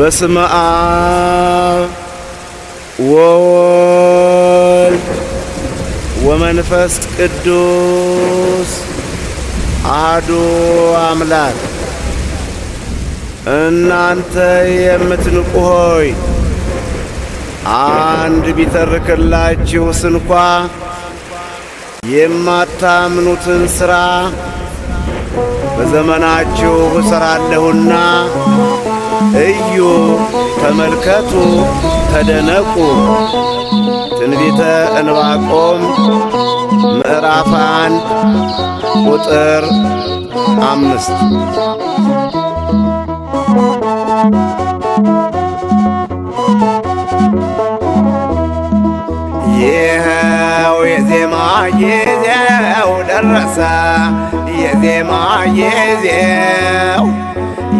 በስመ አብ ወወልድ ወመንፈስ ቅዱስ አሐዱ አምላክ። እናንተ የምትንቁ ሆይ አንድ ቢተርክላችሁስ እንኳ የማታምኑትን ሥራ በዘመናችሁ እሠራለሁና እዩ፣ ተመልከቱ፣ ተደነቁ። ትንቢተ ዕንባቆም ምዕራፍ 1 ቁጥር 5። ይኸው የዜማ ጊዜው ደረሰ፣ የዜማ ጊዜው፣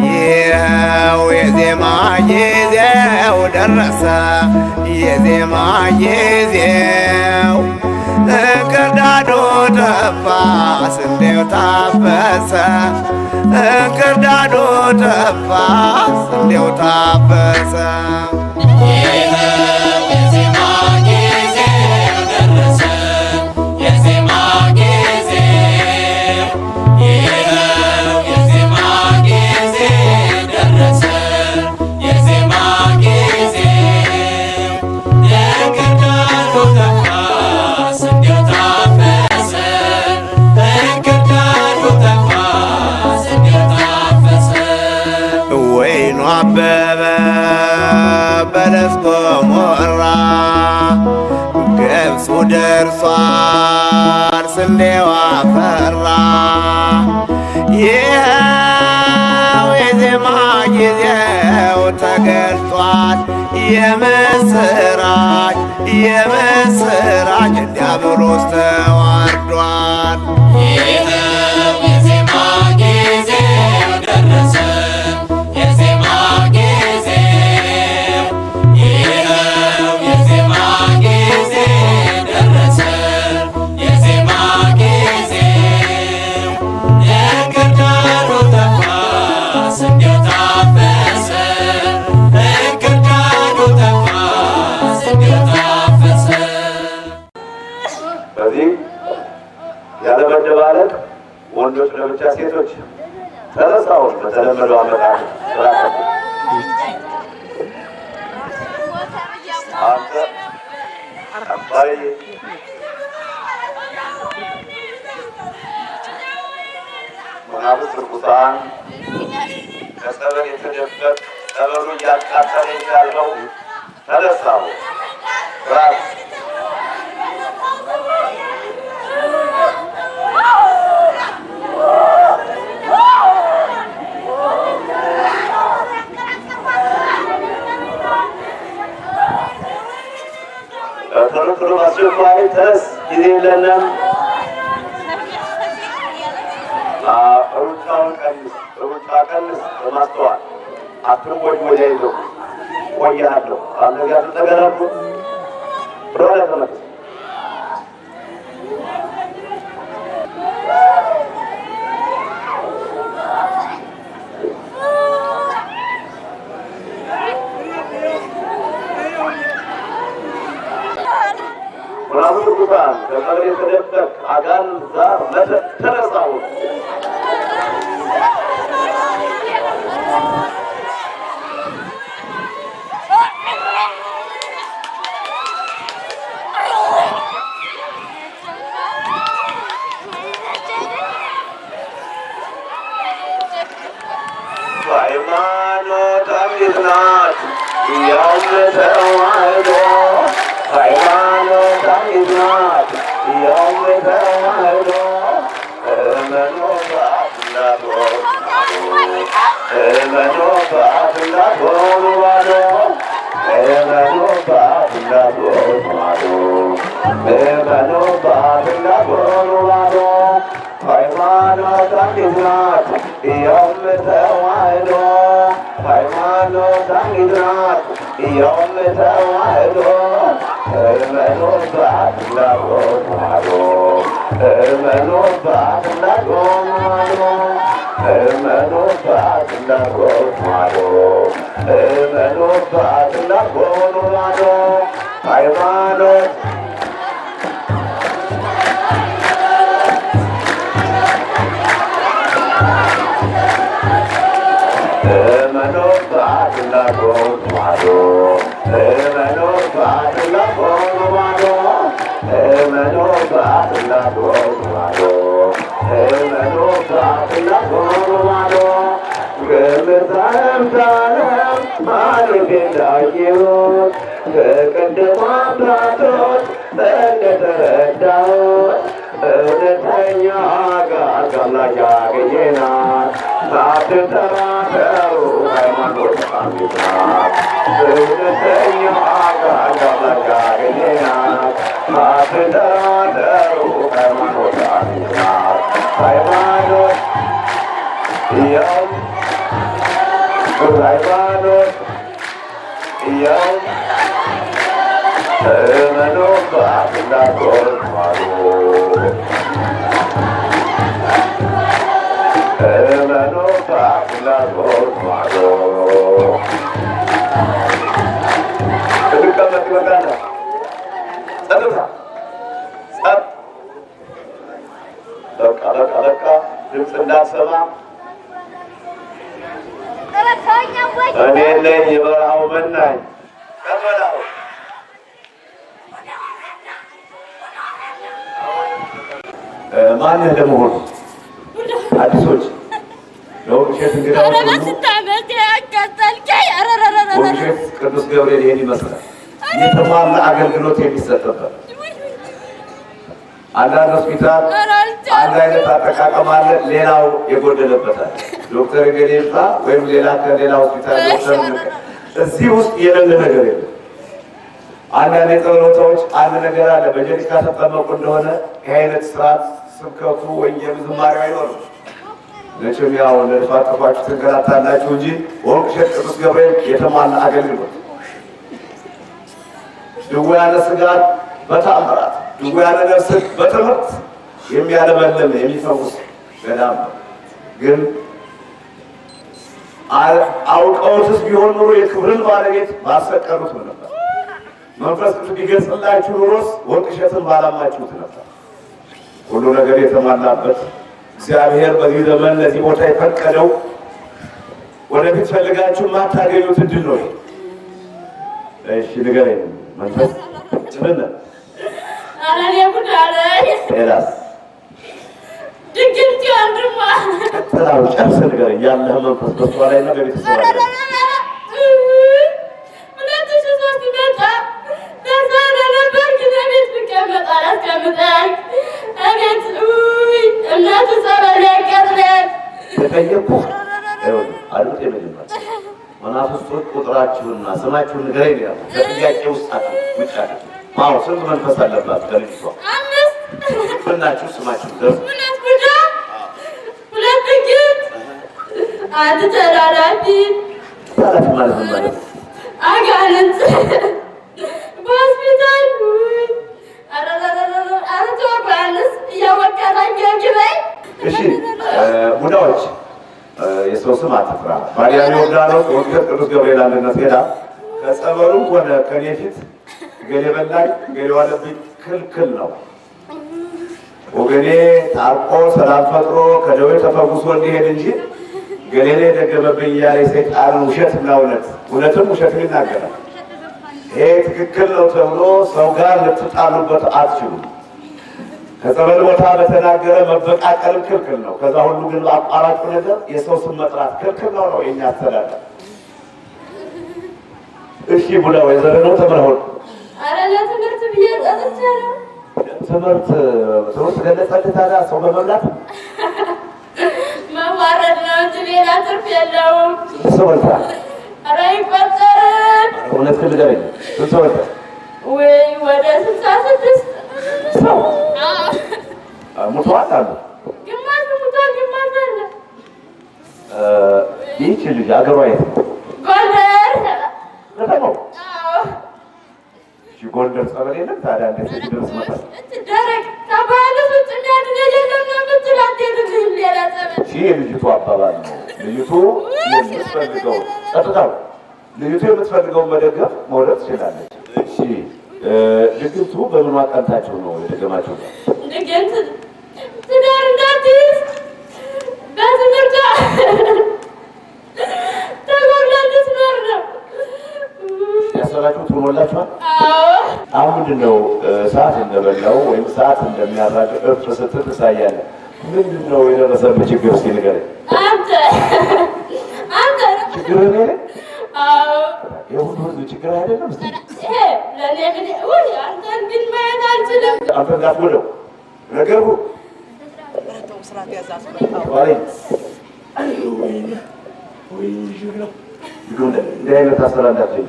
ይኸው የዜማ ጊዜው ደረሰ፣ የዜማ ጊዜው። እንክርዳዱ ተፋ፣ ስንዴው ታፈሰ፣ እንክርዳዱ ተፋ፣ ስንዴው ታፈሰ። አበበ በለስ ጎሞራ፣ ገብሱ ደርሷል፣ ስንዴው አፈራ። ይኸው የዜማ ጊዜው ተገልጧል፣ የምስራች የምስራች፣ ዲያብሎስ ተዋርዷል። ያለ መደባለቅ ወንዶች ለብቻ ሴቶች ተነሳው በተለመደው አመጣጥ ስራከቱ አንተ አባይ መናፍስት ርኩሳን ከጸበል የተደበቅ ጸበሉ እያቃጠለ ያለው ተነሳው ራስ ቶሎ አስቸኳይ ተነስ፣ ጊዜ የለንም። ሩጫውን ቀንስ፣ ሩጫ ቀንስ። በማስተዋል አትንጎጅ። ወዲያ ይዘው ቆያለሁ አንተ ጋር ተገናኙ ሮለ ተመለስ። ምናምን ቁጣን ከቀበሌ ተደበቅ አጋን ዛር ተነሳው ሃይማኖት አንዲት ናት፣ ያውም ተዋህዶ። ሃይማኖት አንዲት ናት፣ ያውም ተዋህዶ። እመኑ በአብ እንዳትሆኑ እመኑ በአብ እንዳትሆኑ ባዶ፣ እመኑ በአብ እንዳትሆኑ ባዶ፣ እመኑ በአብ እንዳትሆኑ ባዶ። ሃይማኖት አንዲት ናት፣ ያውም ተዋህዶ። ሃይማኖት አንዲት ናት፣ ያውም ተዋህዶ። እመኑ በአብ እንዳትሆኑ ባዶ፣ እመኑ በአብ እንዳትሆኑ ባዶ፣ እመኑ በአብ እንዳትሆኑ ባዶ፣ እመኑባት እንዳትሆኑ ባዶ ሃይማኖት እመኑባት እንዳትሆኑ ባዶ እመኑባት እንዳትሆኑ ባዶ እመኑባት እንዳትሆኑ ባዶ እመኑባት እንዳትሆኑ ባዶ ከምታምታለም ማለፌ እንዳየሁት ከቀደሙ አባቶች እንደተረዳሁት እውነተኛ ጋር ከአምላክ ያገኘናት አትጠራጠሩ ሃይማኖት አንዲት ናት። እውነተኛ ጋር ከአምላክ ያገኘናት አትጠራጠሩ ሃይማኖት አንዲት ናት። ሃይማኖት ያው ሃይማኖት ያው እመኑባት እንዳትሆኑ ባዶ እመኑባት እንዳትሆኑ ባዶ እንቀመጥ ይበቃል። ጸጥታ ጸጥ በቃ ድምፅ እንዳትሰማ እኔ ነኝ የበረሃው መናኝ ከበላው ማነህ ለመሆኑ? አዲሶች ለውብሸት እንግዳዎች ውብሸት ቅዱስ ገብርኤል ይሄን ይመስላል። የተሟላ አገልግሎት የሚሰጥበት አንዳንድ ሆስፒታል አንድ አይነት አጠቃቀም አለ፣ ሌላው የጎደለበታል። ዶክተር ገሌባ ወይም ሌላ ከሌላ ሆስፒታል ዶክተር እዚህ ውስጥ የሌለ ነገር የለም። አንዳንድ የጸበል ቦታዎች አንድ ነገር አለ። በጀሪካ ተጠመቁ እንደሆነ ይህ አይነት ስርዓት ስብከቱ ወይም ዝማሬው አይኖርም። መቼም ያው ለፋጠፋችሁ ትንከራታላችሁ እንጂ ወርቅሸት ቅዱስ ገብርኤል የተሟላ አገልግሎት ድውያነ ሥጋን በተአምራት ድውያነ ነፍስን በትምህርት የሚያለመልም የሚፈውስ ገዳም ነው። ግን አውቀውትስ ቢሆን ኑሮ የክብርን ባለቤት ባሰቀሩት ነበር። መንፈስ ቅዱስ ቢገልጽላችሁ ኑሮስ ወርቅሸትን ባላማችሁት ነበር። ሁሉ ነገር የተሟላበት እግዚአብሔር በዚህ ዘመን ለዚህ ቦታ የፈቀደው ወደፊት ፈልጋችሁ ማታገኙት እድል ነው። እሺ ንገረኝ መንፈስ ምን አራኔ ጉዳለ ኤላስ ድግምት ወንድማ ተላው ጨርስ ንገረኝ ያለህ መንፈስ በሷ ላይ ነው በቤተሰብ ላይ ተጠየቅኩህ አሉት። የመጀመሪያ መናፍስቶች ቁጥራችሁንና ስማችሁን ንገረኝ ነው ያሉት። ከጥያቄ ውስጥ ውጭ አለ። አዎ ስንት መንፈስ አለባት ከልጅቷ? አምስት ብናችሁ ስማችሁ ደርስ ሁለት ቡዳ ሁለት ግት አንድ ተላላፊ ታላፊ ማለት ምን ማለት ነው? አጋንንት በሆስፒታል አረተባንስ እያወቀራኝ ግበይ። እሺ ቡዳዎች የሰው ስም አትፍራ። ማርያም ዮርዳኖስ ወርቅሸት ቅዱስ ገብርኤል አንድነት ሄዳ ከጸበሉ ሆነ ከኔ ፊት ገሌ በላኝ ገሌ ዋለብኝ ክልክል ነው። ወገኔ ታርቆ ሰላም ፈጥሮ ከደዌ ተፈውሶ እንዲሄድ እንጂ ገሌ ላይ ደገመብኝ እያለ ሰይጣንን ውሸትና እውነትም ውሸትም ይናገራል። ይሄ ትክክል ነው ተብሎ ሰው ጋር ልትጣሉበት አትችሉም። ከጸበል ቦታ በተናገረ መበቃቀልም ክልክል ነው። ከዛ ሁሉ ግን አቋራጭ ነገር የሰው ስም መጥራት ክልክል ነው ነው የኛ አስተዳደር። እሺ ቡዳ ወይዘሮ ነው ተምረው አረ ለትምህርት ብዬ ጠጥቻለሁ። ትምህርት ገለጸልህ ታዲያ ሰው በመብላት መዋረድ ነው እንጂ ሌላ ትርፍ የለውም። ሰው በልታ አረ ይቆጠርም። እውነት ንገረኝ ሰው በልታ ወይ ወደ 66 ሰው ሙተዋል አሉ። ግማሽ ሙቷል፣ ግማሽ አለ። ይህች ልጅ አገሯ የት ነው? ጎንደር ከተማው። እሺ ጎንደር ጸበል የለም ታዲያ እንዴት ድረስ መጣ? ደረቅ ከባለስ ውጭ የሚያድን የለም ነው የምትላት የለም ሌላ ጸበል። ይህ የልጅቱ አባባል ነው። ልጅቱ የምትፈልገው ጸጥታው ልጅቱ የምትፈልገውን መደገፍ መውደድ ትችላለች። እሺ ድግምቱ በምን አቀንታችሁ ነው የደገማችሁ? ድግምት ትዳር እንዳትይዝ በትምህርቷ ተጎድላ እንድትኖር ነው ያሰራችሁት። ሆኖላችኋል? አሁን ምንድን ነው ሰዓት እንደበላው ወይም ሰዓት እንደሚያራጭ እርፍ ስትል ትሳያለህ። ምንድን ነው የደረሰብህ ችግር? እስኪ ንገረኝ። አንተ ችግር እኔ ነኝ? የሁሉ ህዝብ ችግር አይደለም? አንተን ግን ማየት አልችልም። አንተ እንዳትጎዳው ነገርኩ። እንዲህ አይነት አሰራ እንዳትል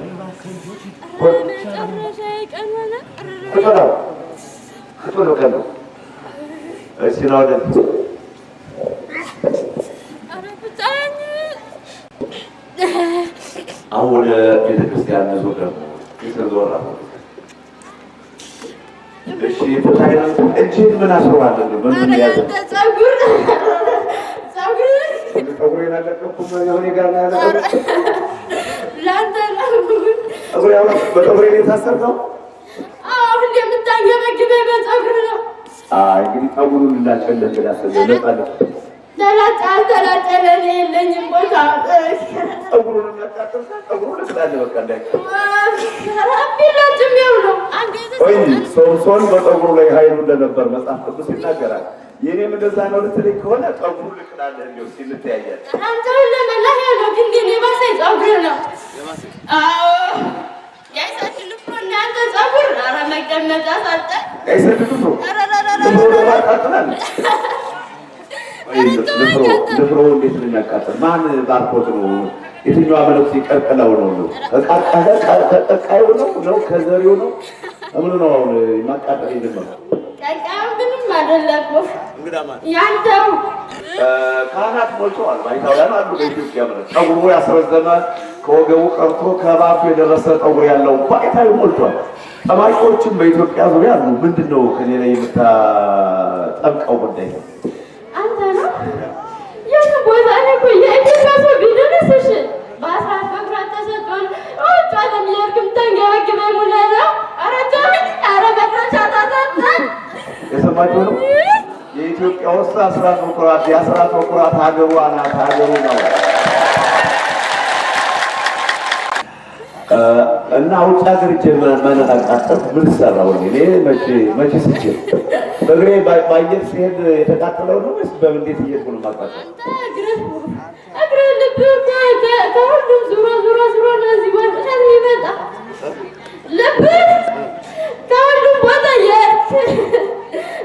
ቀን ነው። እስኪ ና ወደ አሁን ወደ ቤተክርስቲያን ዞር ደግሞ የተዞራ እሺ ፍታይ እጅን ምን አስረዋለን? በምን ያዘ ጸጉር ያለቀኩም የሆነ ጋር ያለ ለአንተ ጸጉር ያው በጸጉር የታሰርከው? አዎ የምታንገበግበኝ በጸጉር ነው። እንግዲህ ጸጉሩን እንዳልጨለል ለጣለ ተላጨለ የለኝም ቦታ ጸጉሩን እናቃጥል ጸጉሩን ስላለ በቃ ቢላጭም ይኸው ነው። ሶምሶን በጸጉሩ ላይ ኃይሉ እንደነበር መጽሐፍ ቅዱስ ይናገራል። የኔም እንደዛ ነው ልትለኝ ከሆነ ጸጉሩ ልቅላለህ እንዲሁ ሲልተያያል አንተውን ለመላህ ያለው ግን የባሰ ጸጉር ነው። ያይሰድልፍሮ እናንተ ጸጉር ኧረ መቀመጫ ሳጠ ያይሰድልፍሮ ታጥናል። ልፍሮ እንዴት ነው የሚያቃጥል? ማን ባርኮት ነው? የትኛዋ መነኩሴ ቀቅለው ነው? ቀቃዩ ነው ከዘሪው ነው እምኑ ነው አሁን ማቃጠል የጀመረው? ቀቃዩ ምንም አይደለም። ያንተው ካህናት ሞልተዋል። ባይታውያን አሉ በኢትዮጵያ ምድር ጸጉሩ ያስረዘመ ከወገቡ ቀርቶ ከባቱ የደረሰ ጸጉር ያለው ባይታዊ ሞልቷል። ጠባቂዎችም በኢትዮጵያ ዙሪያ አሉ። ምንድን ነው ከኔ ላይ የምታጠብቀው ጉዳይ? አንተ ነው የሆነ ቦታ ላይ እኮ የኢትዮጵያ ሰው ቢደርስሽ በአስራት በኩራት ተሰጥቶን ወጭ አለም የእርግም ተንገበግበኝ ሙለ ነው። ኧረ ጆሚን ኧረ መድረሻ ታሳጣን። የሰማችሁ ነው። የኢትዮጵያ ውስጥ አስራት በኩራት የአስራት በኩራት ሀገሩ አናት ሀገሩ ነው እና ውጭ ሀገር እጄ መነቃቃጠል ምን ሰራው? እኔ መቼ ስችል በእግሬ ባየር ሲሄድ የተቃጠለው ነው ወይስ በእንዴት እየሄድኩ ነው የማቃጠለው? እግርህ ልብህ ከሁሉም ዙሮ ነው እዚህ ወጥተህ የሚመጣ ልብህ ከሁሉም ቦታ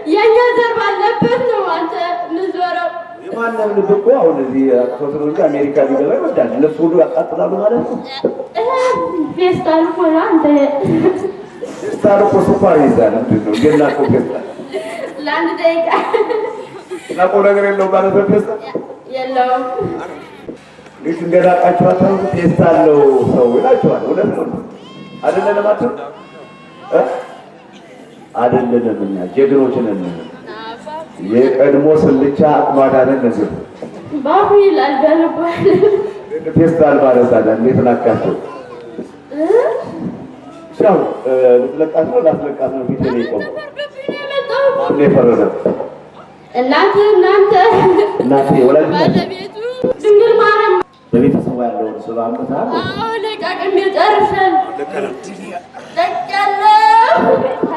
የእኛ ዘር ባለበት ነው አንተ የምትዞረው። የማንም ልብ እኮ አሁን እዚህ አቅቶት ነው እንጂ አሜሪካ ሊገባ ይወዳል። እነሱ ሁሉ ያቃጥላሉ ማለት ነው። ፌስታል እኮ ነው አንተ ፌስታል እኮ ስኳር ይዛል። ምንድን ነው ገና እኮ ፌስታል ለአንድ ደቂቃ ናቆ ነገር የለውም ማለት ነው። ፌስታል የለውም። ልክ እንደናቃችኋት ፌስታል ነው ሰው ይላችኋል። እውነት ነው አይደለንም? አይደለንም። እኛ ጀግኖች ነን። የቀድሞ ስልቻ አቅማዳነን ነዝብ ባሁ ይላል በልባል ፌስታል ማለት አለ። እንዴት ናካቸው? ያው ልትለቃት ነው ላትለቃት ነው? ፊት ላይ ቆም እኔ ፈረደ እናንተ ወላጅ ባለቤቱ ድንግል ማርያም በቤተሰቡ ያለውን ስራ አምጥታል። ለቃቅም የጨርሰን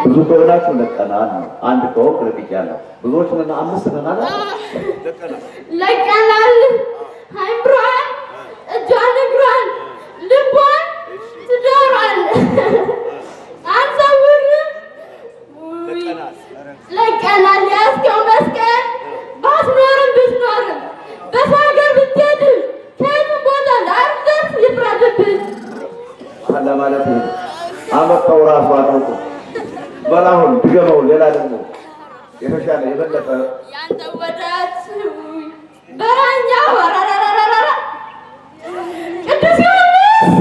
ብዙ ከሆናችሁ ለቀናል ነው። አንድ ከሆንክ ለቅቄያለሁ። ብዙዎች ነን፣ 5 ነን አለ ለቀናል። አይምሯን፣ እጇን፣ እግሯን፣ ልቧን፣ ትዳሯን አንሰውርም። ለቀናል። ያዝከው መስቀል ባትኖርም ብትኖርም በሰው ሀገር ብትሄድም ከየትም ቦታ ለአርደት ይፍረድብህ ለማለት ነው። አመጣው ራሱ አድርጎ በላሁን ድገመው። ሌላ ደግሞ የተሻለ የበለጠ ያንተ ወዳት በራኛ ወራራራራ ቅዱስ ዮሐንስ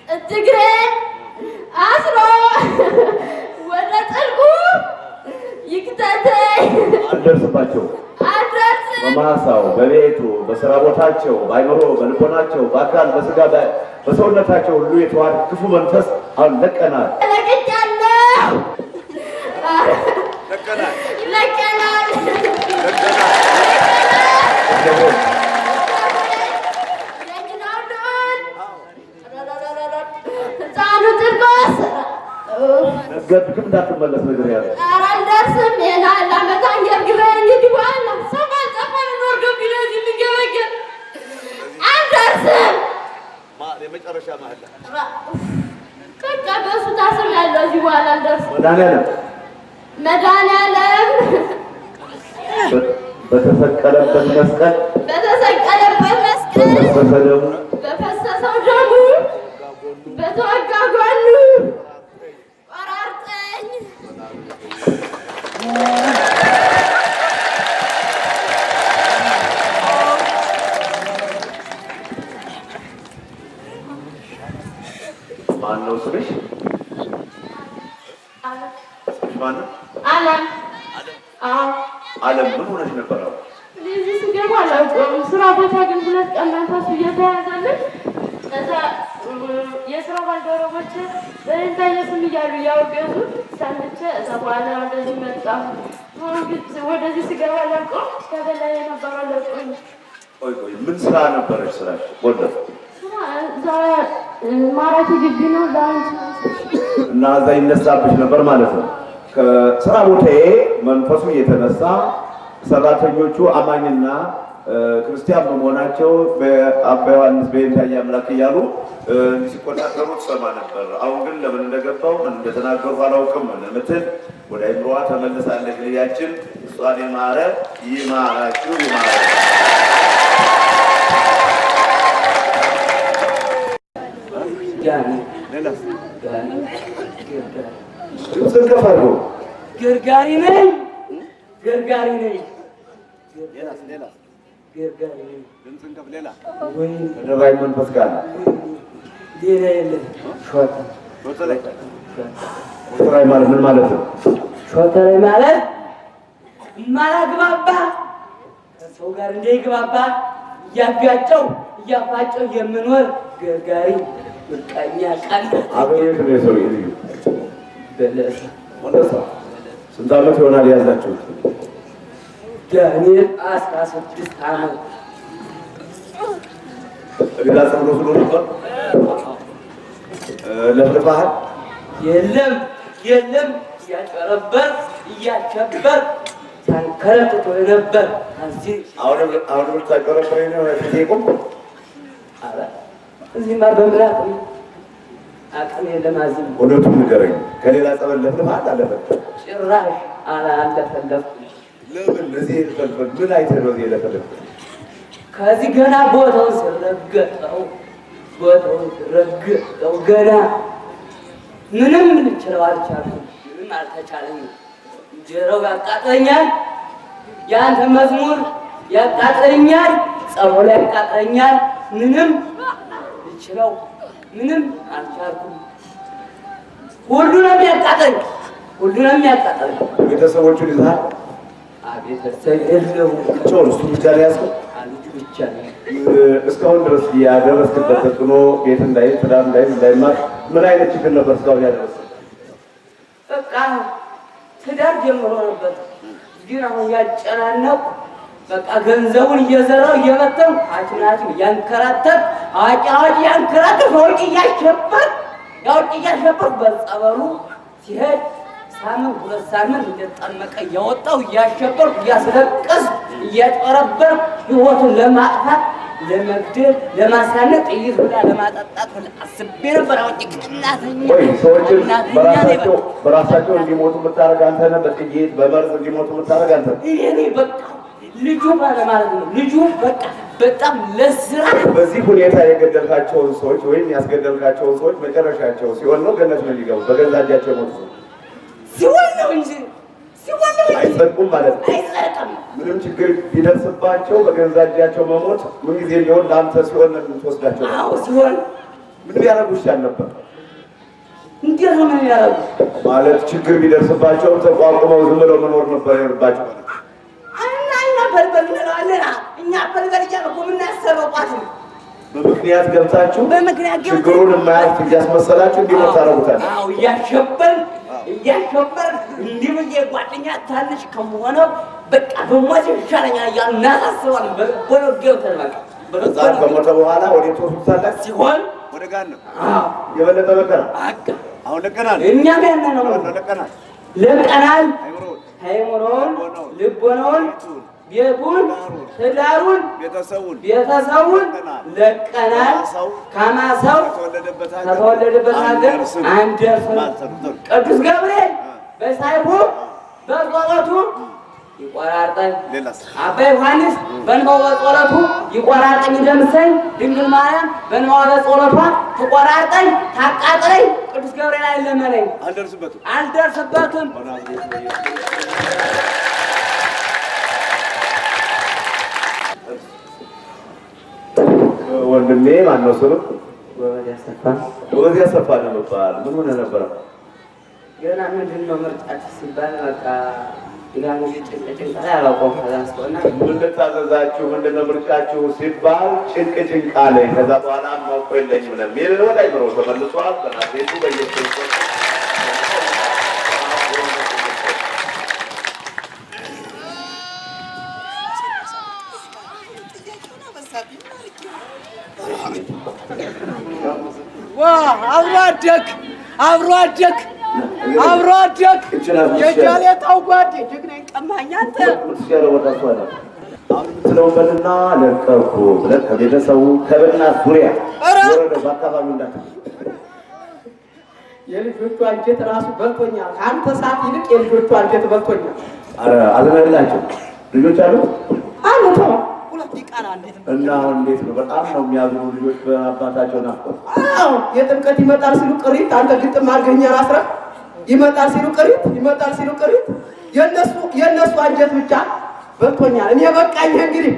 እትግሬን አስሮ ወደ ጥልቁ ይክተተኝ። አልደርስባቸው አልደርስም በማሳው በቤቱ በስራ ቦታቸው በአይምሮ በልቦናቸው በአካል በስጋ በሰውነታቸው ሁሉ የተዋሃደ ክፉ መንፈስ አሁን ለቀናል። ነገርክም እንዳትመለስ ነገር ያለ አልደርስም ይላል አመታንገር ግረኝ ይዋላ ሰባል ጠፋን ወርዶ ቢለዚ የሚገበገብ አልደርስም የመጨረሻ መሐላ በቃ በሱ ታስር ያለው እዚህ በኋላ አልደርስም። መድኃኒዓለም በተሰቀለበት መስቀል በፈሰሰው ደሙ በተወጋ ጎኑ ቆራርጠኝ። ማነው ስምሽ? ማነው? አለም። አለም ምን ሆነሽ ነበር? እዚህ ስገባ አላውቅም። ስራ ቦታ ግን ሁለት ቀን መንፈሱ እየተያዘልን ከዛ የስራ ባልደረቦች በእንታየ ስም እያሉ እያወገዙ ሰምቼ እዛ በኋላ ወደዚህ መጣሁ። ወደዚህ ስገባ አላውቅም። ከበላይ የነበረው አላውቅም። ቆይ ምን ስራ ነበረች ስራሽ? ወደ እዛ ማራኪ ግቢ ነው ላንቺ እና እዛ ይነሳብሽ ነበር ማለት ነው። ከስራ ቦታዬ መንፈሱ እየተነሳ ሰራተኞቹ አማኝና ክርስቲያን በመሆናቸው በአባ ዮሐንስ በእንታየ አምላክ እያሉ ሲቆጣጠሩ ትሰማ ነበር። አሁን ግን ለምን እንደገባው ምን እንደተናገሩ አላውቅም። ለምትል ወደ አይምሮዋ ተመልሳለች። ልያችን እሷን የማረ ይማራችሁ ይማረ ገርጋሪ ነኝ ገርጋሪ ነኝ ከደባይ መንፈስ ጋር ሌላ የለም። ሾተላይ ማለት ምን ማለት ነው? ሾተላይ ማለት ማላግባባ ከሰው ጋር እንዳይግባባ እያጋጨው እያፋጨው የምኖር ገርጋሪ ምቀኛ ቀና አቤት ነው ሰው ይልዩ በለሰ ወንደሳ ስንት ዓመት ይሆናል ያዛችሁት? ዳንኤል 16 ዓመት ሌላ ጸሎት ብሎ ነበር ለፍልፋህ የለም እያጨረበር እያከበር ታንከረጥቶ ነበር። አሁን ታጨረበር ነው ፊቴቁም አረ እዚህማ በምራት አቅም የለም። አዝም ወደቱም ንገረኝ። ከሌላ ጸበል ለፍልፋህ አለበት ጭራሽ አላለፈለፍኩም። ለምን ለዚህ የለፈልፈል ምን አይተህ ነው የለፈልፈል? ከዚህ ገና ቦታውን ስረገጠው ገና ምንም ልችለው አልቻልኩም። ምንም አልተቻለኝም። እንጀራው ያቃጥለኛል፣ የአንተ መዝሙር ያቃጥለኛል፣ ጸሎት ያቃጥለኛል። ምንም ልችለው ምንም አልቻልኩም። ሁሉንም ያቃጥለኝ ቤተሰቦቹን ይዘሃል? ቤተሰብ የለውም። ብቻውን እሱ ብቻ ነው ያዝከው? ልጁ ብቻ ነው። እስካሁን ድረስ ያደረስክበት ተጽዕኖ ቤት እንዳይል ትዳር እንዳይማር ምን አይነት ችግር ነበር እስካሁን ያደረስክ? በቃ ትዳር ጀምሮ ነበር፣ ግን አሁን ያጨናነቁ በቃ ገንዘቡን እየዘራው እየመተው ሐኪም እያንከራተት አዋቂ እያንከራተት ወርቅ እያሸበር በጸበሉ ሲሄድ ሳምንት 2 ሳምንት እንደተጠመቀ እያወጣው እያሸበርኩ እያስለቀስ እያጨረበር ህይወቱን ለማጥፋት ለመግደል ለማሳነቅ ጥይት ወዳ ለማጠጣት አስቤ ነበር። አውጪ እናተኛ ወይ ሰዎችን በራሳቸው እንዲሞቱ የምታደርግ አንተ ነህ። በጥይት በመርዝ እንዲሞቱ የምታደርግ አንተ ነህ። እኔ በቃ ልጁ ማለት ነው። ልጁ በቃ በጣም ለስራ በዚህ ሁኔታ የገደልካቸውን ሰዎች ወይም ያስገደልካቸውን ሰዎች መጨረሻቸው ሲሆን ነው ገነት ነው የሚገቡ። በገዛ እጃቸው የሞቱ ሲሆን ነው እንጂ አይጸድቁም ማለት ነው። አይጸድቅም። ምንም ችግር ቢደርስባቸው በገዛ እጃቸው መሞት ምንጊዜ ቢሆን ለአንተ ሲሆን ነው የምትወስዳቸው። አዎ ሲሆን ምን ቢያደርጉ ይሻል ነበር? እንዴት ነው የሚያደርጉ? ማለት ችግር ቢደርስባቸው ተቋቁመው ዝም ብለው መኖር ነበር ይኖርባቸው። ነበር እንለዋለን። እኛ በልበልጃ ነው የምናሰራው ቋት ነው። በምክንያት ገብታችሁ በምክንያት ችግሩን የማያልፍ እያስመሰላችሁ እንዲህ ታረጉታል። አዎ እያሸበርን እንዲህ ብዬ ጓደኛ ታንሽ ከመሆነው በቃ በሞት ይሻለኛል እያሉ እናሳስባለን። በወጌው ተበቃ በዛ ከሞተ በኋላ ወደ ተወሱታላችሁ ሲሆን ወደ ጋር ነው የበለጠ በቀራ አሁን ለቀናል። እኛም ያለ ነው ለቀናል። ሃይማኖን ልቦናውን ቤቱን ትዳሩን ቤተሰቡን ለቀናል። ከማሳው ከተወለደበት ሀገር አንደርስም። ቅዱስ ገብርኤል በሰይፉ በጸሎቱ ይቆራርጠን። አባ ዮሐንስ በእንባው በጸሎቱ ይቆራርጠኝ እንደምሰኝ ድንግል ማርያም በእንባው በጸሎቷ ትቆራርጠኝ ታቃጥለኝ። ቅዱስ ገብርኤል አይለመነኝ አልደርስበትም። ወንድሜ ማነው ስሙ? ጎበዝ ያሰፋ ነው የሚባል ምን ሆነ ነበረ? ገና ምንድን ነው ምርጫችሁ ሲባል በቃ ይላል ጭንቅ ያላውቀው ከዛስቶና ምን ልታዘዛችሁ ምንድን ነው ምርጫችሁ ሲባል ጭንቅ አለኝ። ከዛ በኋላ ማውቆ የለኝም ነው የሚል ነው አይብሮ ተመልሷል። በናቴቱ በየክርስቶስ አብሮ አደግ የጃሌታው ጓዴ ጀግናኝ ቀማኝ አንተ አሁን የምትለውን በልና ለቀቁ ብለህ ከቤተሰቡ ከበና ዙሪያ ወረደ በአካባቢው እንዳት የልጆቹ አንጀት ራሱ በልቶኛል። ከአንተ ሰዓት ይልቅ የልጆቹ አንጀት በልቶኛል። አዝናላቸው ልጆች አሉ አሉት ሁለት ይቃላል እና አሁን እንዴት ነው? በጣም ነው የሚያዝኑ ልጆች በአባታቸው ናፍቆት። አዎ የጥምቀት ይመጣል ሲሉ ቅሪት አንተ ግጥም አድርገኛ ራስራ ይመጣል ሲሉ ቅሪት የነሱ አንጀት ብቻ በልቶኛል። እኔ በቃኝ። እንግዲህ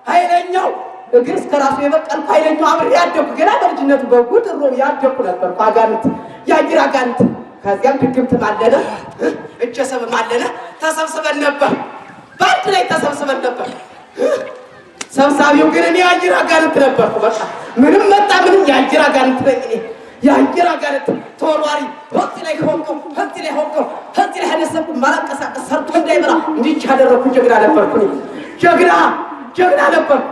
ኃይለኛው እግር እስከ ራሱ የበቀልኩ ኃይለኛው አብሬ ያደኩ ገና በልጅነቱ በጉድሮ ያደኩ ነበር። አጋንንት ያጊር አጋንንት ከዚያም ድግምት ማለነ እጀሰብ ማለነ ተሰብስበን ነበር። በአንድ ላይ ተሰብስበን ነበር። ሰብሳቢው ግን እኔ ያጊር አጋንንት ነበርኩ። በቃ ምንም መጣ ምንም ያጊር አጋንንት ነኝ እኔ ያጊር አጋንንት ተወርዋሪ ከዚህ ላይ ሆንከው ሀደሰብኩ ማላንቀሳቀስ ሰርቶ እንዳይበላ እንዲህ ያደረኩ ጀግና ነበርኩ። ጀግና ነበርኩ።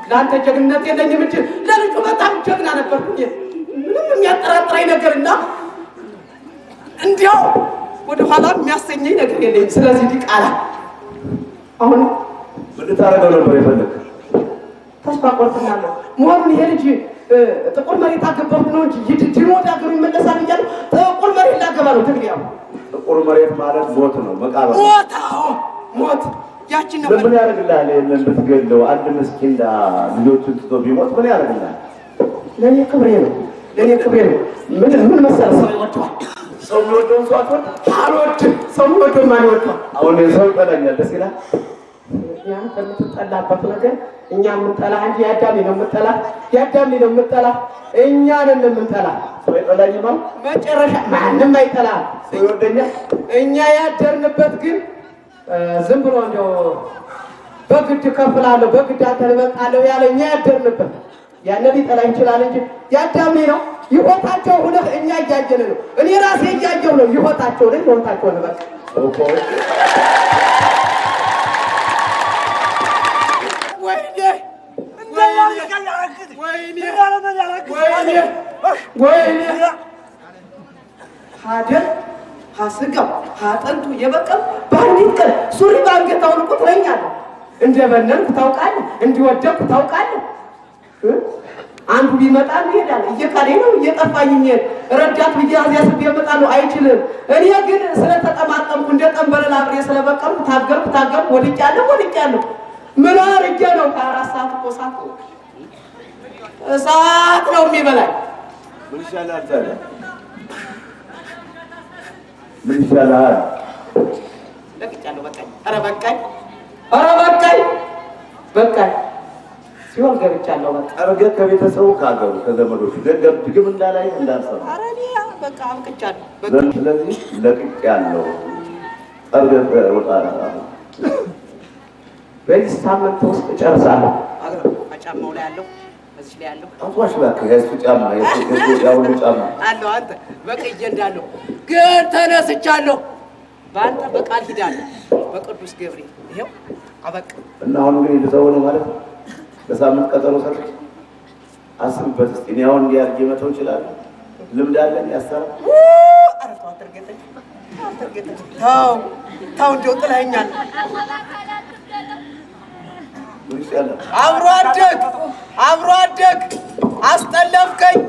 ለአንተ ጀግንነት የለኝም እንጂ ለልጁ በጣም ጀግና ነበርኩ። ምንም የሚያጠራጥረኝ ነገርና እንዲያው ወደኋላ የሚያሰኘኝ ነገር የለኝም። ስለዚህ ዲቃላ አሁን ምን ልታረገው ነበር የፈለግ? ተስፋ ቆርጥናለሁ መሆኑን ይሄ ልጅ ጥቁር መሬት አገባሁ ነው እንጂ ድሮ ወደ አገሩ ይመለሳል እያሉ ጥቁር መሬት ላገባ ነው። ትግሪያው ጥቁር መሬት ማለት ሞት ነው፣ መቃብር ሞት ያችን ነው። ምን ያደርግልሃል? ይሄንን ብትገለው አንድ ምስኪን ልጆቹን ትቶ ቢሞት ምን ያደርግልሃል? ለኔ ክብሬ ነው። ምን መሰለህ ሰው ይወደዋል። ሰው የሚወደውን ሰው አልወድም። ሰው የሚወደውን ማን ይወደዋል? አሁን ሰው ይጠላኛል ደስ ይላል። ያ ከምትጠላበት ነገር እኛ የምንጠላ እንጂ ያዳሚ ነው የምንጠላ እኛ ነን የምንጠላ። ሰው ይጠላኝማ መጨረሻ ማንም አይጠላ። ሰው ይወደኛል። እኛ ያደርንበት ግን ዝም ብሎ እንደው በግድ ከፍላለሁ በግድ አንተን እመጣለሁ ያለ እኛ ያደርንበት ያንን ሊጠላ ይችላል እንጂ ያዳሚ ነው። ይወታቸው ሁነህ እኛ እያየን ነው። እኔ ራሴ እያየሁ ነው። ይወታቸው ነው በቃ ወይኔ ሀደር ሀስጋው ሀጠንቱ የበቀል በአንዲት ቀን ሱሪ በአንገት አውልቁ ትለኛለህ። እንደበነንኩ ታውቃለህ፣ እንዲወደቅኩ ታውቃለህ። አንዱ ቢመጣ ይሄዳል። እየካደ ነው እየጠፋኝ ረዳት ብዬ አዚያ ስብ እመጣለሁ አይችልም። እኔ ግን ስለተጠማጠምኩ እንደ ጠንበለል አብሬ ስለበቀልኩ ታገልኩ ወድቄያለሁ። ምን አድርጌ ነው? ከ4 ሰዓት እኮ እሳት ነው የሚበላኝ። ምን ይሻላል ታዲያ? ምን ይሻላል? ለቅጫለሁ። በቃኝ ሲሆን ገብቻለሁ። በቃ ጠርገህ ከቤተሰቡ ካገሩ ከዘመዶቹ ድግም እንዳላይ እንዳልሰማ። ኧረ እኔ በቃ አብቅቻለሁ። ስለዚህ ለቅቄያለሁ። ጠርገህ ወጣ በዚህ ሳምንት ውስጥ እጨርሳለሁ። ጫማው ላይ ያለው እዚህ ላይ ያለው አጥዋሽ እባክህ የእሱ ጫማ የሁሉ ጫማ አለው አንተ በቀይ እንዳለው ግን ተነስቻለሁ። በአንተ በቃል ሂዳለሁ በቅዱስ ገብርኤል ይሄው አበቃ። እና አሁን እንግዲህ ልተው ነው ማለት ነው። በሳምንት ቀጠሮ ሰጥቼ አስብበት እስኪ። እኔ አሁን እንዲህ አድርጌ መተው እችላለሁ? ልምድ አለኝ ያሰራ አረቷ አትርገጠኝ ተው እንደው ጥለኸኛል። አብሮ አደግ አስጠለፍከኝ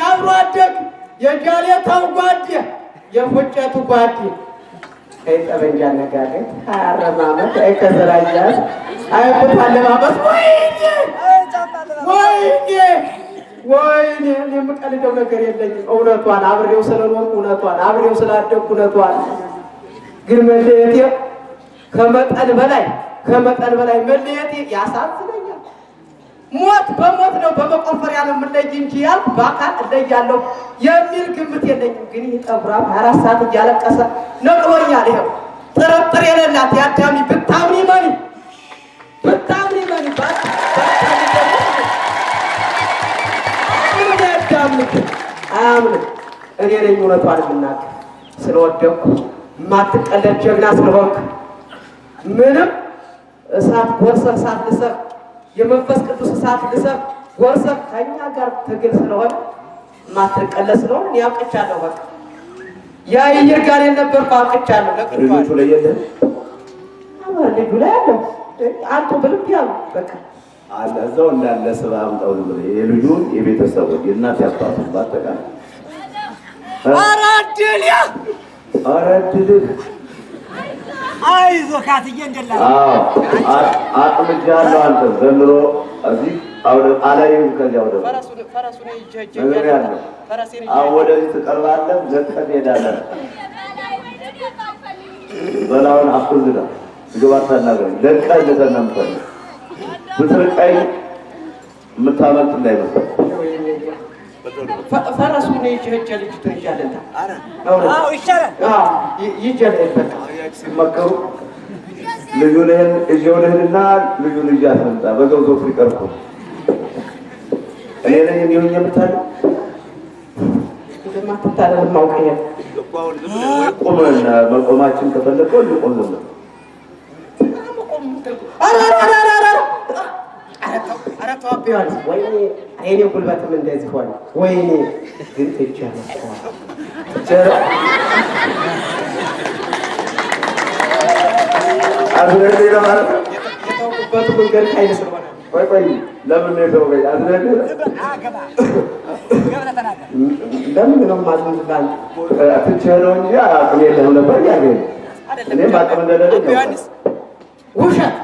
አብሮ አደግ የጃሌታው ጓዴ የፉጨቱ ጓዴ አይ ጠበንጃ ነጋገር አረማመት አይ ከዘራያስ አይ ቁጣለማመት ወይኔ እኔ የምቀልደው ነገር የለኝም። እውነቷን አብሬው ስለኖርኩ እውነቷን አብሬው ስላደግኩ እውነቷን ግን መለየቴ ከመጠን በላይ መለየቴ ያሳዝነኛል። ሞት በሞት ነው በመቆፈሪያ ነው የምለይ እንጂ ያልኩ በአካል እለያለሁ የሚል ግምት የለኝም። ግን ይህ ጠጉራም 24 ሰዓት እያለቀሰ ነቅሎኛል። ይኸው ጥርጥር የሌላት የአዳሚ ብታምኒ መኒ አያምንም። እኔ ነኝ እውነቷን የምናገር ስለወደኩ የማትቀለድ ጀግና ስለሆንክ ምንም እሳት ጎርሰህ እሳት ልሰህ የመንፈስ ቅዱስ እሳት ልሰህ ጎርሰህ ከእኛ ጋር ትግል ስለሆነ የማትቀለድ ስለሆነ እኔ አውቅቻለሁ። በቃ ያ ይር ጋር የነበርኩ አውቅቻለሁ። ልጆቹ ላይ የለም ልጁ ላይ ያለው አንቱ ብልብ ያሉ በቃ አለ እዛው እንዳለ ስብህ አምጣው ብለ የልጁን የቤተሰቡን የእናት ያባቱን ባጠቃላይ አራድልህ አይዞህ ካትዬ እንደላ አጥምጃለሁ። አንተ ዘንድሮ እዚህ አውደ አላየሁም። ከዚያ ወደ ፈረሱን ወደዚህ ትቀርባለህ፣ ዘቀህ ትሄዳለህ። በላውን አፍዝዳ ግባት ተናገረኝ። ለቀህ ልተናምጠኝ ብትርቀኝ የምታመልጥ እንዳይመስል ፈረሱን ይጀጀ ልጅ ትንጃለታ ይሻላል ሲመከሩ ልጁን እዚያው ልሂድና ልጁን ልጅ አትምጣ በገውዞ ፍሪቀርኩ እኔ ነኝ እንዲሁኝ የምታለው እንደማትታለል ማውቀኝ ቁመና መቆማችን ከፈለከው ልቆም ነው። ወይኔ እኔ ጉልበትም እንደዚህ ሆነ። ወይኔ ግን ትቻለሁ አዝረዴ ለማለት የተውኩበት መንገድ ኃይል ስለሆነ ቆይ ለምን ነው የተወገኝ? አዝረዴ ለምን ነው ማዝንላን ትችለው እንጂ አቅም የለህም ነበር ያገኝ እኔም አቅም እንደሌለኝ ውሸት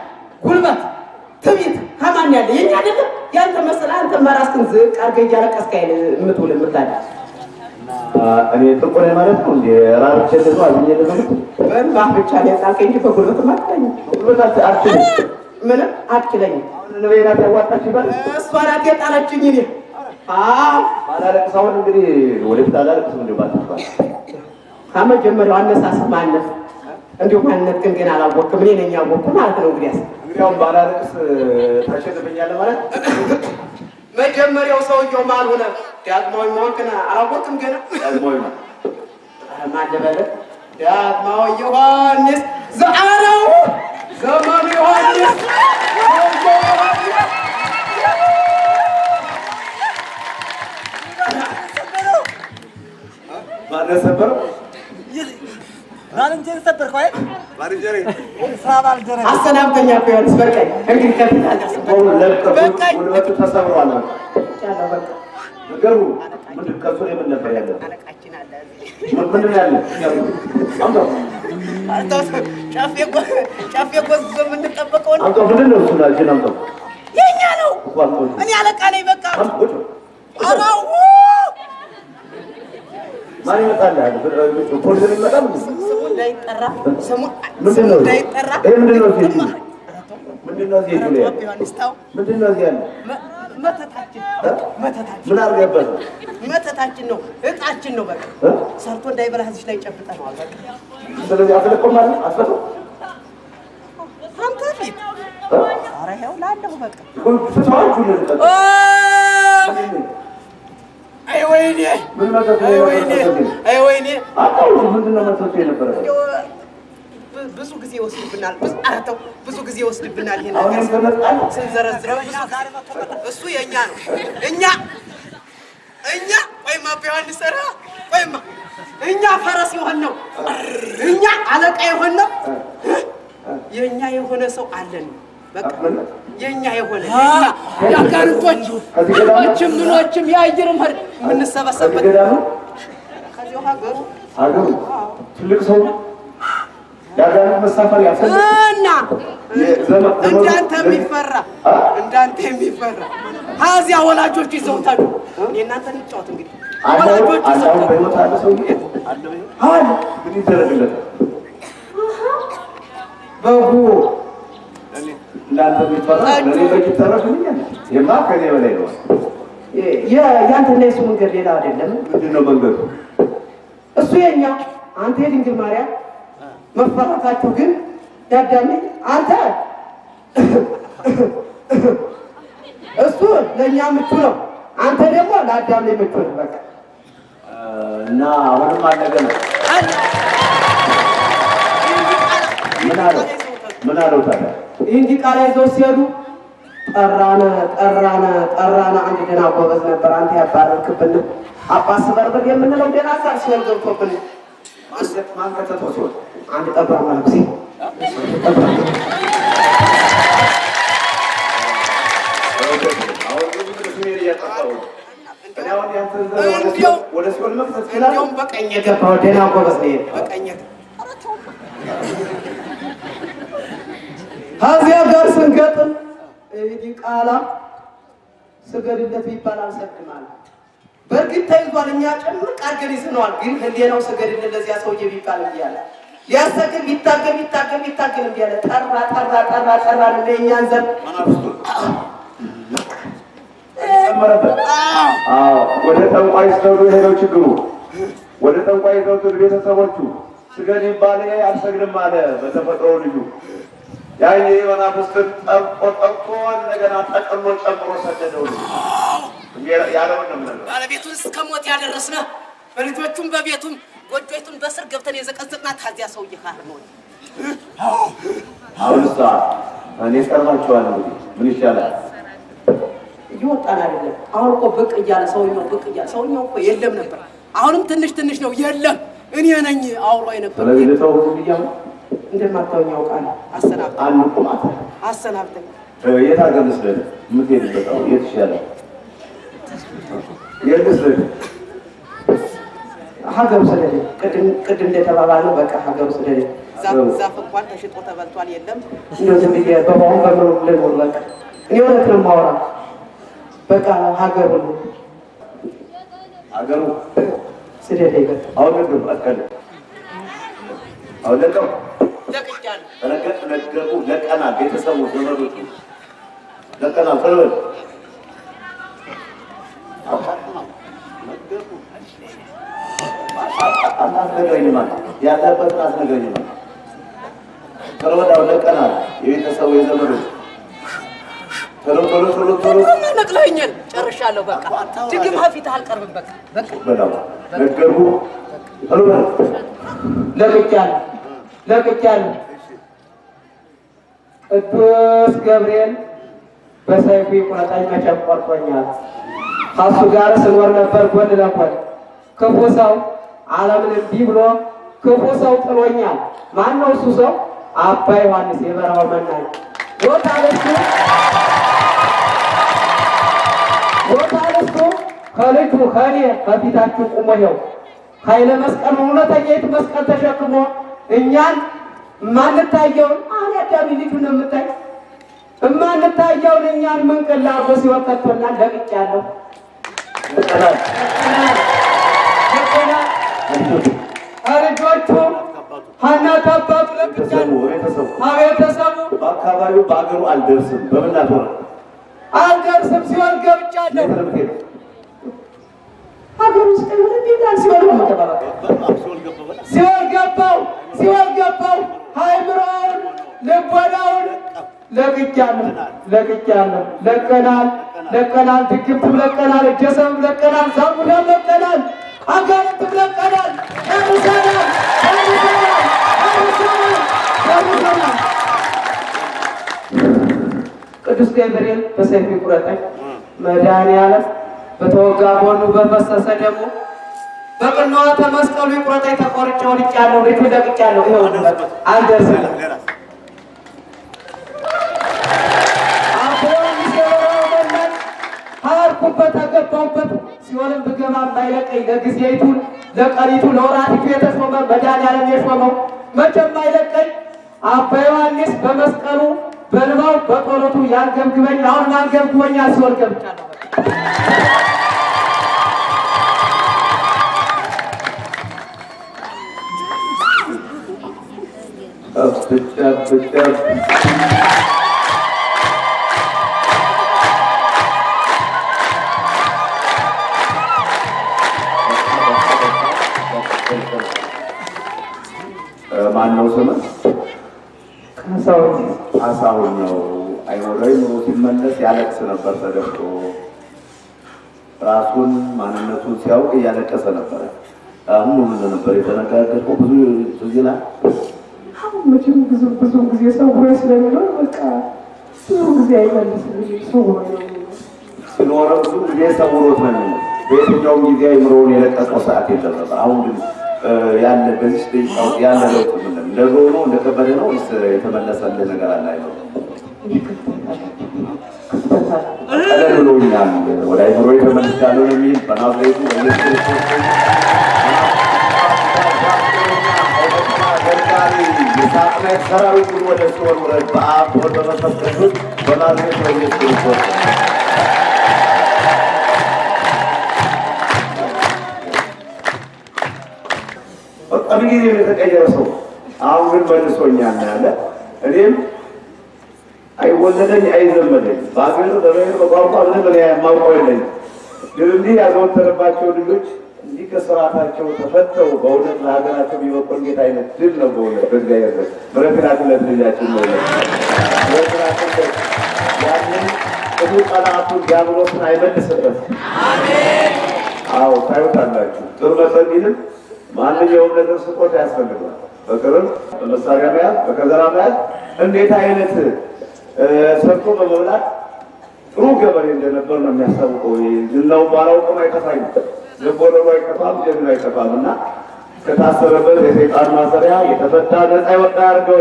ጉልበት ትዕቢት ከማን ያለ የኛ አይደለም ያንተ መሰለህ። አንተ ማራስክን ዝቅ አድርገህ እያለቀስክ አይደል የምትውል የምታድር እኔ ጥቁር ማለት ነው እንዴ? ራርቼ ነው አዝኜ ነው በእንባህ ብቻ ነው የጣልከኝ እንጂ በጉልበት አትለኝም። ጉልበት አትችልም፣ ምንም አትችለኝም። አሁን ነው የናት ያዋጣች ይባል እሷ ናት የጣለችኝ። እኔ ባላለቅሳውን እንግዲህ ወደፊት አላለቅስም እንዴ ባትባል ከመጀመሪያው አነሳስ ማነት እንዲሁ ማነት ግን ገና አላወቅም። እኔ ነኝ ያወቅኩ ማለት ነው። እንግዲያውም ባላለቅስ ታሸንፈኛለህ ማለት መጀመሪያው ሰውየው ማን ሆነ? ዳግማዊ መሆንክን አላወቅም ገና። ዳግማዊ ማን ልበልህ? ዳግማዊ ዮሐንስ ዘአረው ዘመኑ ዮሐንስ ማነው ሰበረው? ባልንጀር ሰበርከው አይደል? ባልንጀር ባልንጀር አሰናብተኛ ቢሆንስ በቃኝ። እንግዲህ ከፍታለህ በቃኝ። ጉልበቱ ተሰብሯል። ያለው በቃ ነገሩ ምንድን ከሱ ላይ ምን ነበር ያለው? አለቃችን አለ ምንድን ያለው? ጫፌ ጎዝዞ የምንጠበቀው ነው። አምጣው። ምንድን ነው እሱ? ላጅን አምጣው። የኛ ነው። እኔ አለቃ ነኝ። በቃ አራው ማን ይመጣል? ፖሊስ ይመጣል። ስሙ እንዳይጠራ ምንድን ነው እንዳይጠራ። ይሄ ምንድን ነው? ምንድን ነው እዚህ ላይ ምንድን ነው እዚህ ያለው? መተታችን ምን አድርገህበት ነው? መተታችን ነው፣ እጣችን ነው። በቃ ሰርቶ እንዳይበላህ እዚህ ላይ ጨብጠነዋል። በቃ ስለዚህ አትለቀውም ማለት አትፈታም። አንተ ይኸው ላለሁ በቃ ፍቷችሁ ልንጠጥ አይ ወይኔ ምን ማለት ነው? አይ ወይኔ አጣው ምንድነው መጥቶ የነበረ ብዙ ጊዜ ወስድብናል። ብዙ ጊዜ ወስድብናል። ይሄ ነገር ስንዘረዝረው እሱ የኛ ነው። እኛ ወይማ ቢሆን ሰራ ወይማ እኛ ፈረስ የሆን ነው። እኛ አለቃ የሆን ነው። የኛ የሆነ ሰው አለን። በቃ የኛ የሆነ ያጋርቶች ምኖችም የአየር መር የምንሰበሰበት ከዚያው ሀገሩ ትልቅ ሰው ያጋር መሳፈር እና እንዳንተ የሚፈራ ከዚያ ወላጆች ይዘውታሉ። እናንተ ልጫወት እንግዲህ ወላጆች ይዘውታሉ። በህይወት አለ ሰው አለ ምን ይደረግለት በጉ እናንተ ቢፈራ ለኔ በቂተረፍልኛል የማ ከኔ በላይ ነው። ያንተና የሱ መንገድ ሌላ አይደለም። ምንድነው መንገዱ? እሱ የኛ አንተ የድንግል ማርያም መፈራታችሁ ግን ያዳሜ አንተ እሱ ለእኛ ምቹ ነው፣ አንተ ደግሞ ለአዳም ላይ ምቹ ነው። በቃ እና አሁንም አለገና ምን አለው ታዲያ? እንዲህ ቃል ይዘው ሲሄዱ ጠራነ አንድ ደህና ጎበዝ ነበር አንተ ያባረክብን አባስ በርበር የምንለው ደህና ሳር ሲሆን ገብቶብን ማን ከተተው ሲሆን አንድ ጠብራ ማለት ነው። እንዲያውም በቀኝ የገባው ደህና ጎበዝ ነው። በቀኝ ከዚያ ጋር ስንገጥም እንዲህ ቃላ ስገድለት ቢባል አልሰግድም። በእርግጥ ተይዟል። እኛ ጭምቅ አድርገን ይዘነዋል። ግን ህሊናው ስገድለት ለዚያ ሰውዬ ቢባል እያለ ሊያሰግድ ቢታገል እያለ ጠራ እኛን ዘር ወደ ጠንቋይ ስተውሉ ሄደው ችግሩ ወደ ጠንቋይ ስተውሉ ቤተሰቦቹ ስገድ ይባል አልሰግድም አለ በተፈጥሮ ልጁ ያኔ መናፍስትን ጠብቆ እንደገና ጠቅሎ ጨምሮ ሰደደው ያለውን ነው የምንለው። ባለቤቱን እስከ ሞት ያደረስነ በልጆቹም በቤቱም ጎጆይቱን በስር ገብተን የዘቀዘቅናት ታዚያ ሰውዬ ካር ነው። አሁንሳ እኔ ቀርባቸዋለሁ። ምን ይሻላል? ይወጣል አይደለም። አሁን እኮ ብቅ እያለ ሰውኛው እኮ የለም ነበር። አሁንም ትንሽ ነው የለም። እኔ ነኝ አውሮ የነበር። ስለዚህ ለሰው ሁሉ እንደማታውኝ ያውቃለሁ። አሰናብተኝ። የት ሀገር ልስደድ? የምትሄድበት የት ይሻላል? የት ልስደድ? ሀገሩ ስለሌ ቅድም እንደተባባልነው በቃ ሀገሩ ስለሌ ዛፍ እንኳን ተሽጦ ተበልቷል። የለም እንደው ዝም ብዬ በባሁን በምሮ ልኖር በቃ እኔ እውነት ነው የማወራው። በቃ ሀገሩ ስለሌ ይገጥ አሁን ግን አከለ አሁን ለቀው ለቅጃለሁ ለቀና ቤተሰቡ ዘመዶቹ ለቀና ፈለወል አናገረኝማ ያለበትን አስነገረኝማ ተረወዳው ለቀና የቤተሰቡ የዘመዶቹ ቶሎ ነቅለኸኛል። ጨርሻለሁ። በቃ ድግም ፊትህ አልቀርብም። በቃ በላው ነገሩ ፈለወል ለቅጃለሁ። ቅዱስ ገብርኤል በሰይፉ ይቁረጠኝ መቼም ቆርጦኛል። ከእሱ ጋር ስኖር ነበር ጎን ለጎን። ክፉ ሰው ዓለምን እምቢ ብሎ ክፉ ሰው ጥሎኛል። ማነው እሱ ሰው? አባ ዮሐንስ የበረሃው መናኝ ቦታ ለሱ ከልጁ ከእኔ ከፊታችሁ ቁሞ ይኸው ኃይለ መስቀል እውነተኛይቱ መስቀል ተሸክሞ እኛን የማንታየውን አሁን ያዳሚ ልጁ ነው የምታይ የማንታየውን እኛን መንቀላ አርጎ ሲወከቶናል። ለቅቄያለሁ። ልጆቹ ሀናት አባቱ ለቅቄያለሁ። ቤተሰቡ በአካባቢው በአገሩ አልደርስም በምናት ሆነ አልደርስም ሲሆን ገብቻለሁ። ሀገር ውስጥ ሲሆን ገባው ሃይምሮውን ልቦናውን ለቅቄያለሁ። ለቀናል፣ ድግምትም ለቀናል፣ እጀሰብም ለቀናል፣ ዛሙዳም ለቀናል፣ አጋንንትም ለቀናል። ጨርሰናል። ቅዱስ ገብርኤል በሰይፍ ይቁረጠኝ፣ መድኃኒዓለም በተወጋ ጎኑ በፈሰሰ ደግሞ በቅንዋተ መስቀሉ ይቁረጠኝ። ተቆርጬ ወድቄያለሁ፣ ቤቱ ለቅቄያለሁ። ይኸው አልደርስም። ሀርኩበት ተገባሁበት ሲሆንም ብገባ ባይለቀኝ ለጊዜይቱን ለቀሪቱ ለወራቲቱ የተሾመ መድኃኒዓለም የሾመው መቼም አይለቀኝ። አባ ዮሐንስ በመስቀሉ በልባው በጦረቱ ያንገብግበኝ። አሁን አንገብግቦኛል። ሲሆን ገብቻለሁ። ማን ነው ስምህ? ካሳሁን። ካሳሁን ነው። አይሞላዊ ኑሮ ሲመለስ ያለቅስ ነበር ተደፍቶ። ራሱን ማንነቱን ሲያውቅ እያለቀሰ ነበረ። አሁን ምን ነበር የተነጋገርከው? ብዙ ትዝ ይላል። መቼም ብዙ ጊዜ ሰውሮ ስለሚኖር በቃ ብዙ ጊዜ አይመልስም። ሰውሮ ሲኖረ ብዙ ጊዜ ሰውሮት ነው የሚኖር። በየትኛውም ጊዜ አይምሮውን የለቀቀው ሰዓት የለም ነበር። አሁን ግን ያለ በዚህ ደቂቃ ውስጥ ያለ ለውጥ ምን ነው? እንደዞ ነው እንደከበደ ነው ወይስ የተመለሰልህ ነገር አለ? አይኖር ቀለል ብሎኛል፣ ወደ አይምሮ የተመለስቻለሁ የሚል በናዝሬቱ በኢየሱስ ክርስቶስ የሳጥናኤል ሰራዊት ወደ ሲኦል ውረድ፣ በአብ በወልድ በመንፈስ ቅዱስ በናዝሬቱ በኢየሱስ ክርስቶስ በጣም ጊዜ የተቀየረ ሰው አሁን ግን መልሶኛል ያለ እኔም አይወለደኝ አይዘመደኝ በአገር በበይር በቋንቋ ምንም የማውቀው የለኝም። ግን እንዲህ ያዘወተረባቸው ልጆች እንዲህ ከስርዓታቸው ተፈተው በእውነት ለሀገራቸው የሚበቁን ጌታ አይነት ድል ነው። በእውነት በእግዚአብሔር ዘንድ ምሕረትን ልጃችን ነው። ምሕረትን ያንን ብዙ ጠላቱን ዲያብሎስን አይመልስበት። አዎ ታዩታላችሁ። ጥሩ መጸለይንም ማንኛውም ነገር ስቆት ያስፈልጋል። በቅርብ በመሳሪያ መያዝ በከዘራ መያዝ እንዴት አይነት ሰርቶ በመብላት ጥሩ ገበሬ እንደነበር ነው የሚያስታውቀው። ዝናው ባላውቅም አይጠፋኝ፣ ልቦለሉ አይጠፋም፣ ጀግና አይጠፋም። እና ከታሰረበት የሰይጣን ማሰሪያ የተፈታ ነፃ ይወጣ ያድርገው።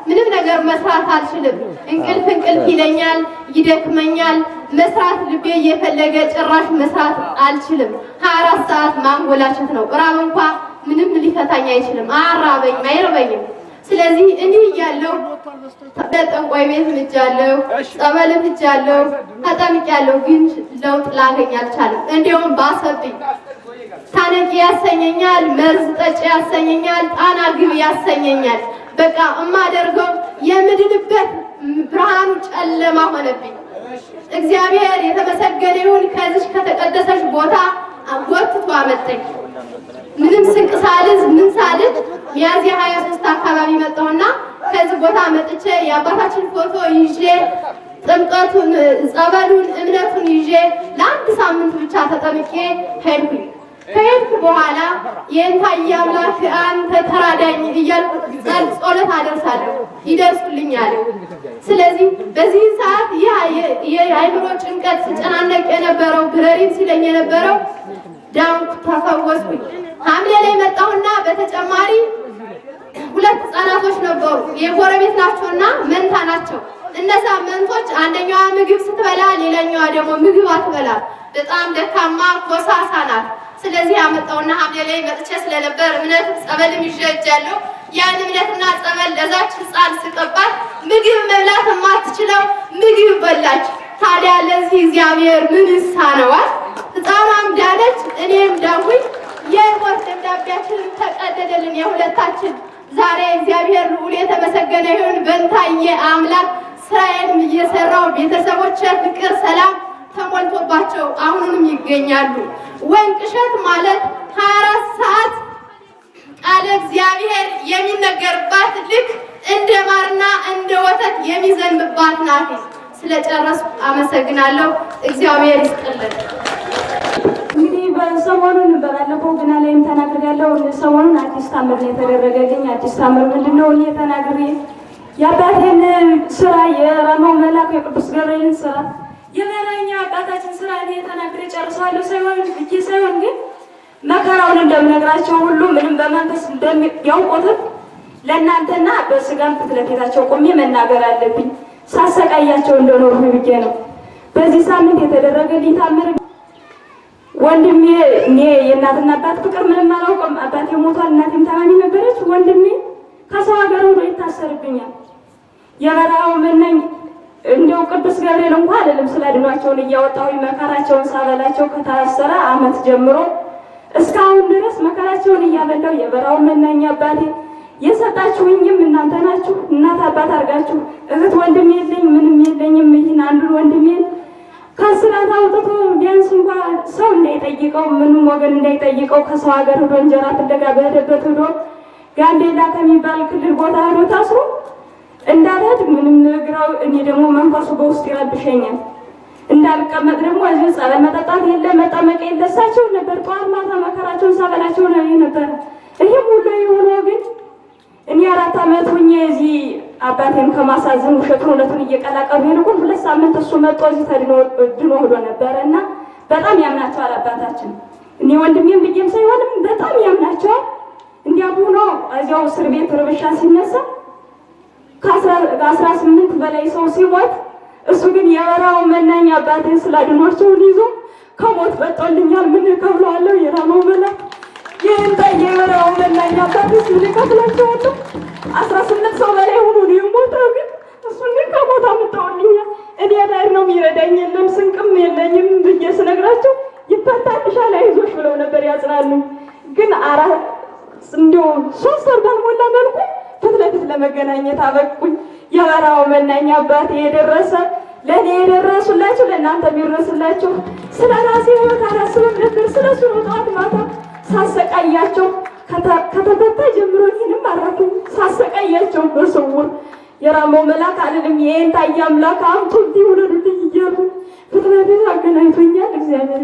ምንም ነገር መስራት አልችልም። እንቅልፍ ይለኛል፣ ይደክመኛል። መስራት ልቤ እየፈለገ ጭራሽ መስራት አልችልም። 24 ሰዓት ማንጎላቸት ነው። ራብ እንኳ ምንም ሊፈታኝ አይችልም። አራበኝም አይርበኝም። ስለዚህ እንዲህ እያለሁ ጠንቋይ ቤት ሄጃለሁ፣ ጸበል ሄጃለሁ፣ ተጠምቄያለሁ። ግን ለውጥ ላገኝ አልቻለም። እንዲያውም ባሰብኝ። ታነቂ ያሰኘኛል፣ መርዝ ጠጪ ያሰኘኛል፣ ጣና ግቢ ያሰኘኛል። በቃ እማደርገው የምድንበት ብርሃኑ ጨለማ ሆነብኝ። እግዚአብሔር የተመሰገነ ይሁን። ከዚህ ከተቀደሰች ቦታ ጎትቶ አመጣኝ። ምንም ስንቅ ሳልዝ ምን ሳልዝ ሚያዝያ 23 አካባቢ መጣሁና ከዚህ ቦታ መጥቼ የአባታችን ፎቶ ይዤ ጥምቀቱን፣ ጸበሉን፣ እምነቱን ይዤ ለአንድ ሳምንት ብቻ ተጠምቄ ሄድኩኝ። ከሄድኩ በኋላ የእንታየ አምላክ አንተ ተራዳኝ እያልኩ ጸሎት አደርሳለሁ፣ ይደርሱልኛል። ስለዚህ በዚህ ሰዓት የአይምሮ ጭንቀት ስጨናነቅ የነበረው ብረሪን ሲለኝ የነበረው ዳንኩ፣ ተፈወስኩኝ። ሐምሌ ላይ መጣሁና በተጨማሪ 2 ህጻናቶች ነበሩ። የጎረቤት ናቸውና መንታ ናቸው። እነዛ መንቶች አንደኛዋ ምግብ ስትበላ ሌላኛዋ ደግሞ ምግብ አትበላም። በጣም ደካማ ኮሳሳ ናት። ስለዚህ አመጣውና ሐምሌ ላይ መጥቼ ስለነበር እምነት ጸበልም ይዤጃለሁ። ያን እምነትና ጸበል ለዛች ህፃን ስቀባት ምግብ መብላት የማትችለው ምግብ በላች። ታዲያ ለዚህ እግዚአብሔር ምን ይሳነዋል? ህፃኗም ዳነች፣ እኔም ዳንኩኝ። የሞት ደብዳቤያችንን ተቀደደልን የሁለታችን። ዛሬ እግዚአብሔር ልዑል የተመሰገነ ይሁን። በእንታየ አምላክ ስራዬንም እየሰራው ቤተሰቦቼ ፍቅር፣ ሰላም ተሞልቶባቸው አሁንም ይገኛሉ። ወንቅ እሸት ማለት 24 ሰዓት ቃለ እግዚአብሔር የሚነገርባት ልክ እንደ ማርና እንደ ወተት የሚዘንብባት ናት። ስለጨረስኩ አመሰግናለሁ። እግዚአብሔር ይስጥልን። እንግዲህ በሰሞኑን ባለፈው ግና ላይም ተናግሬያለሁ። ሰሞኑን አዲስ ታምር ነው የተደረገልኝ። አዲስ ታምር ምንድነው? እኔ ተናግሬ የአባቴን ስራ የራማው መልአክ የቅዱስ ገብርኤልን ስራ የመናኛ አባታችን ስራ እኔ ተናግሬ ጨርሰዋለሁ። ሳይሆን ግን መከራውን እንደምነግራቸው ሁሉ ምንም በመንፈስ እንደሚያውቁትም ለእናንተና በስጋም ፊት ለፊታቸው ቆሜ መናገር አለብኝ። ሳሰቃያቸው እንደኖሩ ብዬ ነው። በዚህ ሳምንት የተደረገልኝ ታምር ወንድሜ እኔ የእናትና አባት ፍቅር ምንም አላውቅም። አባቴ ሞቷል፣ እናቴም ታማሚ ነበረች። ወንድሜ ከሰው ሀገር ሆኖ ይታሰርብኛል። የበረሃው መናኝ እንደው ቅዱስ ገብርኤል እንኳን አይደለም ስላድኗቸውን እያወጣሁ መከራቸውን ሳበላቸው ከታሰረ ዓመት ጀምሮ እስካሁን ድረስ መከራቸውን እያበላው የበረሃው መናኝ አባቴ የሰጣችሁኝም እናንተ ናችሁ። እናት አባት አድርጋችሁ እህት ወንድም የለኝ ምንም የለኝም። ይህን አንዱን ወንድሜን ከስራት አውጥቶ ቢያንስ እንኳን ሰው እንዳይጠይቀው ምንም ወገን እንዳይጠይቀው ከሰው ሀገር ሄዶ እንጀራ ፍለጋ በሄደበት ሄዶ ጋምቤላ ከሚባል ክልል ቦታ ሄዶ ታስሮ እንዳልሄድ ምንም ነግራው እኔ ደግሞ መንፈሱ በውስጥ ይረብሸኛል። እንዳልቀመጥ ደግሞ እዚህ ጸበል መጠጣት የለ መጠመቅ የለ እሳቸው ነበር ጠዋት ማታ መከራቸውን ሳበላቸው ነው ነበር። ይህም ሁሉ የሆነው ግን እኔ 4 ዓመት ሆኜ እዚህ አባቴን ከማሳዘን ውሸቱን እውነቱን እየቀላቀሉ ይልቁን 2 ሳምንት እሱ መጥቶ እዚህ ድኖ ሄዶ ነበረ እና በጣም ያምናቸዋል አባታችን። እኔ ወንድሜም ብዬም ሳይሆንም በጣም ያምናቸዋል። እንዲያም ሆኖ እዚያው እስር ቤት ርብሻ ሲነሳ ከ18 በላይ ሰው ሲሞት እሱ ግን የበረሃው መናኝ አባቴን ስላድኗቸውን ይዞ ከሞት በጦልኛል። ምን እከፍለዋለሁ? የራማው መልአክ ይህን የበረሃው መናኝ አባቴን ምን እከፍላቸዋለሁ? 18 ሰው በላይ ሆኖ ነው የሞተው፣ ግን እሱን ግን ከሞት አምጥተውልኛል። እኔ ላይ ነው የሚረዳኝ የለም ስንቅም የለኝም ብዬ ስነግራቸው ይፈታልሻል አይዞሽ ብለው ነበር ያጽናሉ። ግን እንዲሁ 3 ወር ባልሞላ መልኩ ፊት ለፊት ለመገናኘት አበቁኝ። የበረሃው መናኝ አባቴ የደረሰ ለእኔ የደረሱላችሁ ለእናንተ የሚደርስላችሁ። ስለ ራሴ ህይወት አላስብም ነበር። ስለሱ ነው ጠዋት ማታ ሳሰቃያቸው ከተፈታ ጀምሮ ይህንም አረኩኝ። ሳሰቃያቸው በስውር የራማው መልአክ አልልም ይሄን ታየ አምላክ አምጡ እንዲውለዱልኝ እያሉ ፊት ለፊት አገናኝቶኛል። እግዚአብሔር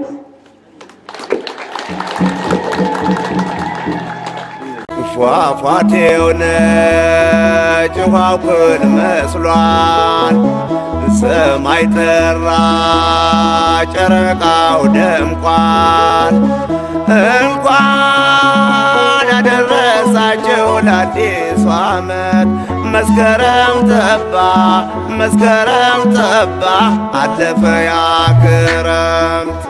ፏፏቴው ነጭ ውሃውን መስሏል። ሰማይ ጠራ ጨረቃው ደምቋል። እንኳን ያደረሳችሁ ለአዲሱ ዓመት። መስከረም ጠባ አለፈ ያ ክረምት።